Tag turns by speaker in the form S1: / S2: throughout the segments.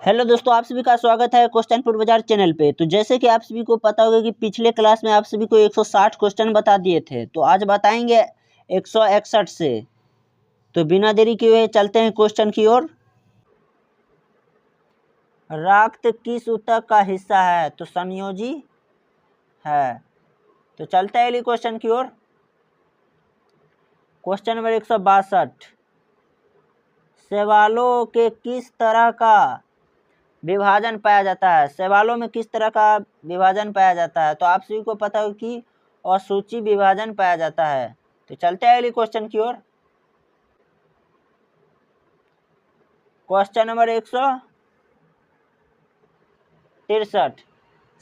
S1: Hello दोस्तों, आप सभी का स्वागत है क्वेश्चन पूर्व बाजार चैनल पे। तो जैसे कि आप सभी को पता होगा कि पिछले क्लास में आप सभी को 160 क्वेश्चन बता दिए थे, तो आज बताएंगे 161 से। तो बिना देरी किए हुए चलते हैं क्वेश्चन की ओर। रक्त किस ऊतक का हिस्सा है? तो संयोजी है। तो चलते हैं अगले क्वेश्चन की ओर। क्वेश्चन नंबर 162, शैवालों के किस तरह का विभाजन पाया जाता है? शैवालों में किस तरह का विभाजन पाया जाता है? तो आप सभी को पता हो कि असूची विभाजन पाया जाता है। तो चलते हैं अगले क्वेश्चन की ओर। क्वेश्चन नंबर 163,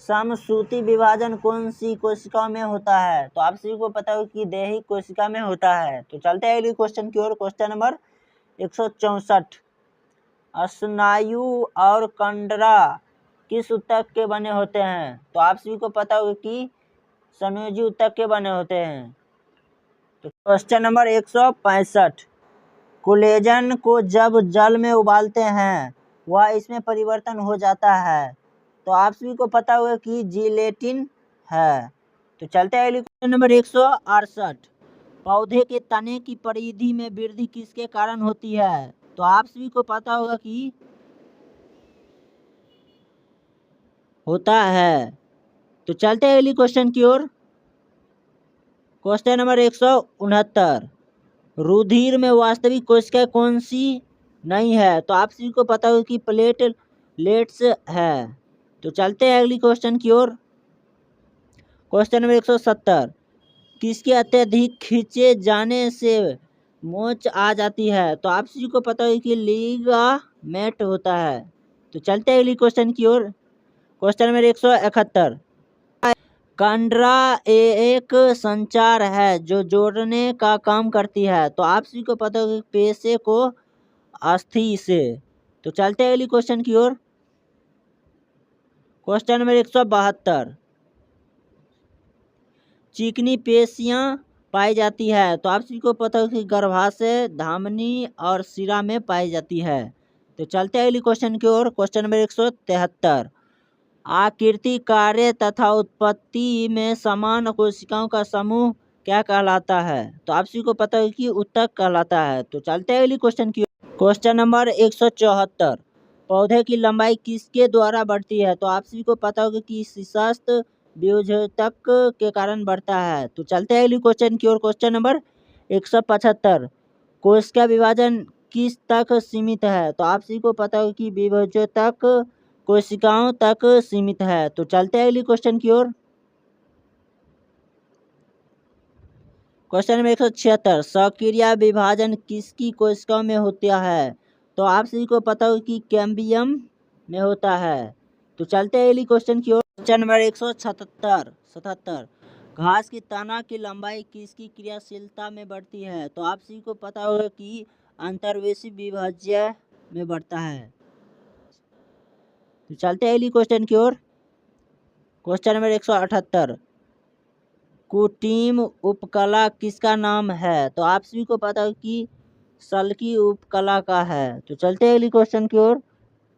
S1: समसूति विभाजन कौन सी कोशिका में होता है? तो आप सभी को पता हो कि देही कोशिका में होता है। तो चलते हैं अगले क्वेश्चन की ओर। क्वेश्चन नंबर 164, स्नायु और कंडरा किस ऊतक के बने होते हैं? तो आप सभी को पता होगा कि संयोजी ऊतक के बने होते हैं। तो क्वेश्चन नंबर 165, कोलेजन को जब जल में उबालते हैं वह इसमें परिवर्तन हो जाता है। तो आप सभी को पता होगा कि जिलेटिन है। तो चलते हैं अगले क्वेश्चन नंबर 168, पौधे के तने की परिधि में वृद्धि किसके कारण होती है? तो आप सभी को पता होगा कि होता है। तो चलते हैं अगले क्वेश्चन की ओर। क्वेश्चन नंबर 169, रुधिर में वास्तविक कोशिका कौन सी नहीं है? तो आप सभी को पता होगा कि प्लेटलेट्स है। तो चलते हैं अगली क्वेश्चन की ओर। क्वेश्चन नंबर 170, किसके अत्यधिक खींचे जाने से मोच आ जाती है? तो आप सभी को पता होगा कि लिगामेंट होता है। तो चलते हैं अगली क्वेश्चन की ओर। क्वेश्चन नंबर 171, कंडरा एक संचार है जो जोड़ने का काम करती है। तो आप सभी को पता होगा कि पेशे को अस्थि से। तो चलते हैं अगली क्वेश्चन की ओर। क्वेश्चन नंबर 172, चिकनी पेशियां पाई जाती है। तो आप सभी को पता होगा कि गर्भाशय, धमनी और शिरा में पाई जाती है। तो चलते हैं अगली क्वेश्चन की ओर। क्वेश्चन नंबर 173, आकृति, कार्य तथा उत्पत्ति में समान कोशिकाओं का समूह क्या कहलाता है? तो आप सभी को पता है कि ऊतक कहलाता है। तो चलते हैं अगली क्वेश्चन की। क्वेश्चन नंबर 174, पौधे की लंबाई किसके द्वारा बढ़ती है? तो आप सभी को पता होगा कि शीर्षस्थ विभोजक के कारण बढ़ता है। तो चलते हैं अगली क्वेश्चन की ओर। क्वेश्चन नंबर 175, कोशिका विभाजन किस तक सीमित है? तो आप सभी को पता होगा कि विभोजक कोशिकाओं तक सीमित है। तो चलते हैं अगली क्वेश्चन की ओर। क्वेश्चन नंबर 176, सक्रिय विभाजन किसकी कोशिकाओं में होता है? तो आप सभी को पता हो कि कैम्बियम में होता है। तो चलते हैं अगली क्वेश्चन की ओर। क्वेश्चन नंबर 177, घास की तना की लंबाई किसकी क्रियाशीलता में बढ़ती है? तो आप सभी को पता होगा कि अंतर्वेशी विभाज्य में बढ़ता है। तो चलते हैं अगली क्वेश्चन की ओर। क्वेश्चन नंबर 178, कुटीम उपकला किसका नाम है? तो आप सभी को पता है कि सल्की उपकला का है। तो चलते हैं अगली क्वेश्चन की ओर।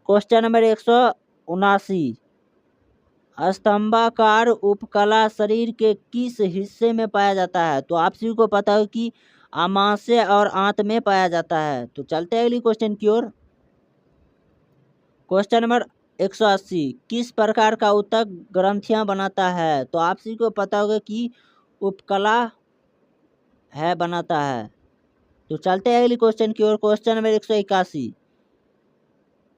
S1: क्वेश्चन नंबर 179, स्तंभाकार उपकला शरीर के किस हिस्से में पाया जाता है? तो आप सभी को पता है कि आमाशय और आंत में पाया जाता है। तो चलते हैं अगली क्वेश्चन की ओर। क्वेश्चन नंबर 180, किस प्रकार का ऊतक ग्रंथियां बनाता है? तो आप सभी को पता होगा कि उपकला है बनाता है। तो चलते हैं अगली क्वेश्चन की ओर। क्वेश्चन नंबर 181,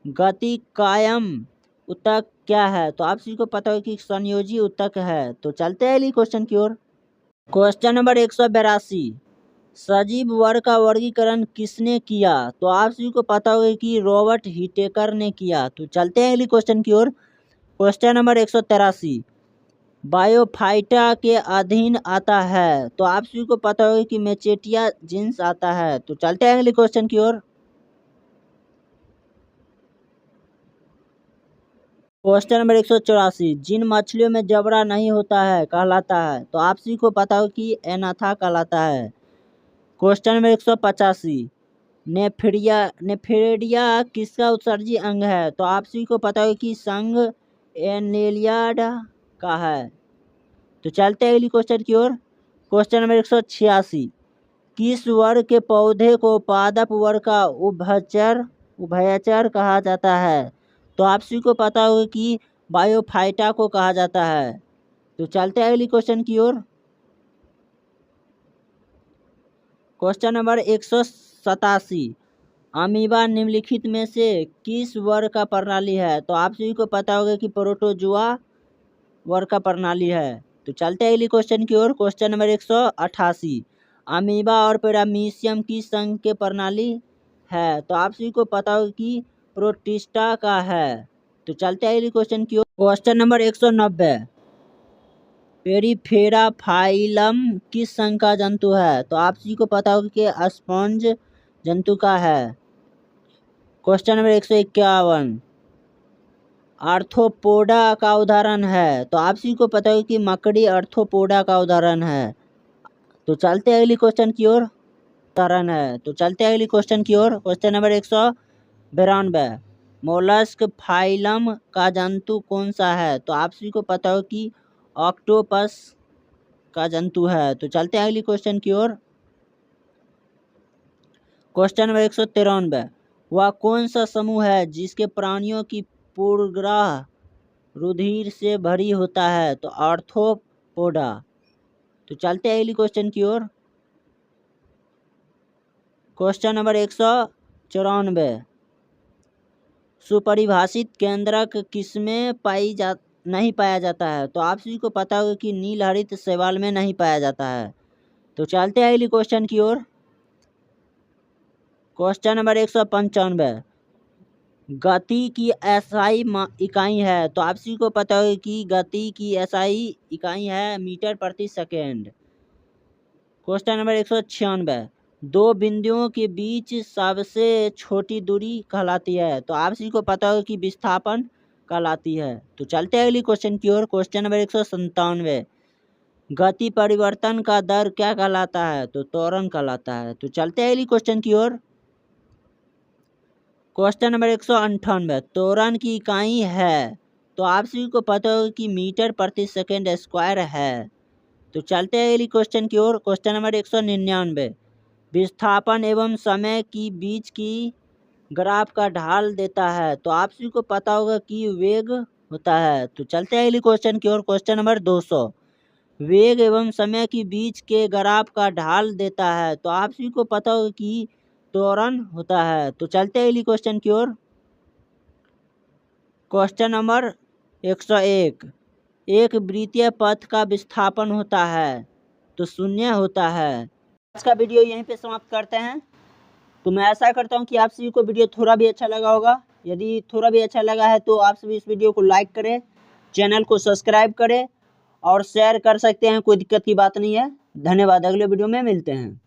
S1: गति कायम ऊतक क्या है? तो आप सभी को पता होगा कि संयोजी ऊतक है। तो चलते हैं अगली क्वेश्चन की ओर। क्वेश्चन नंबर 182, सजीव वर्ग का वर्गीकरण किसने किया? तो आप सभी को पता होगा कि रॉबर्ट हिटेकर ने किया। तो चलते हैं अगली क्वेश्चन की ओर। क्वेश्चन नंबर 183, बायोफाइटा के अधीन आता है। तो आप सभी को पता होगा कि मेचेटिया जीन्स आता है। तो चलते हैं अगले क्वेश्चन की ओर। क्वेश्चन नंबर 184, जिन मछलियों में जबड़ा नहीं होता है कहलाता है? तो आप सभी को पता होगा कि एनाथा कहलाता है। क्वेश्चन नंबर 185, नेफेरिया किसका उत्सर्जी अंग है? तो आप सभी को पता है कि संघ एनेलियाडा का है। तो चलते हैं अगली क्वेश्चन की ओर। क्वेश्चन नंबर 186, किस वर्ग के पौधे को पादप वर्ग का उभयचर कहा जाता है? तो आप सभी को पता होगा कि बायोफाइटा को कहा जाता है। तो चलते हैं अगली क्वेश्चन की ओर। क्वेश्चन नंबर 187, अमीबा निम्नलिखित में से किस वर्ग का प्रणाली है? तो आप सभी को पता होगा कि प्रोटोजुआ वर्ग का प्रणाली है। तो चलते हैं अगली क्वेश्चन की ओर। क्वेश्चन नंबर 188, अमीबा और पैरामीशियम किस संघ के प्रणाली है? तो आप सभी को पता होगा कि प्रोटिस्टा का है। तो चलते हैं अगली क्वेश्चन की ओर। क्वेश्चन नंबर 190, पेरिफेरा फाइलम किस संघ का जंतु है? तो आप सभी को पता होगा कि स्पंज जंतु का है। क्वेश्चन नंबर 151, आर्थ्रोपोडा का उदाहरण है? तो आप सभी को पता होगा कि मकड़ी आर्थ्रोपोडा का उदाहरण है। तो चलते हैं अगली क्वेश्चन की ओर। उदाहरण है। तो चलते हैं अगली क्वेश्चन की ओर। क्वेश्चन नंबर 192, मोलस्क फाइलम का जंतु कौन सा है? तो आप सभी को पता हो कि ऑक्टोपस का जंतु है। तो चलते हैं अगली क्वेश्चन की ओर। क्वेश्चन नंबर 193, वह कौन सा समूह है जिसके प्राणियों की पूर्वग्रह रुधिर से भरी होता है? तो आर्थ्रोपोडा। तो चलते हैं अगली क्वेश्चन की ओर। क्वेश्चन नंबर 194, सुपरिभाषित केंद्रक किसमें नहीं पाया जाता है? तो आप सभी को पता होगा कि नीलहरित शैवाल में नहीं पाया जाता है। तो चलते हैं अगली क्वेश्चन की ओर। क्वेश्चन नंबर 195, गति की एसआई इकाई है? तो आप सभी को पता होगा कि गति की एसआई इकाई है मीटर प्रति सेकेंड। क्वेश्चन नंबर 196, दो बिंदुओं के बीच सबसे छोटी दूरी कहलाती है? तो आप सभी को पता होगा कि विस्थापन कहलाती है। तो चलते हैं अगली क्वेश्चन की ओर। क्वेश्चन नंबर 197, गति परिवर्तन का दर क्या कहलाता है? तो त्वरण कहलाता है। तो चलते हैं अगली क्वेश्चन की ओर। क्वेश्चन नंबर 198, त्वरण की इकाई है? तो आप सभी को पता होगा कि मीटर प्रति सेकेंड स्क्वायर है। तो चलते हैं अगली क्वेश्चन की ओर। क्वेश्चन नंबर 199, विस्थापन एवं समय की बीच की ग्राफ का ढाल देता है? तो आप सभी को पता होगा कि वेग होता है। तो चलते हैं अगली क्वेश्चन की ओर। क्वेश्चन नंबर 200, वेग एवं समय के बीच के ग्राफ का ढाल देता है? तो आप सभी को पता होगा कि त्वरण होता है। तो चलते हैं अगली क्वेश्चन की ओर। क्वेश्चन नंबर 101, एक वृत्तीय पथ का विस्थापन होता है तो शून्य होता है। आज का वीडियो यहीं पे समाप्त करते हैं। तो मैं आशा करता हूँ कि आप सभी को वीडियो थोड़ा भी अच्छा लगा होगा। यदि थोड़ा भी अच्छा लगा है तो आप सभी इस वीडियो को लाइक करें, चैनल को सब्सक्राइब करें और शेयर कर सकते हैं, कोई दिक्कत की बात नहीं है। धन्यवाद, अगले वीडियो में मिलते हैं।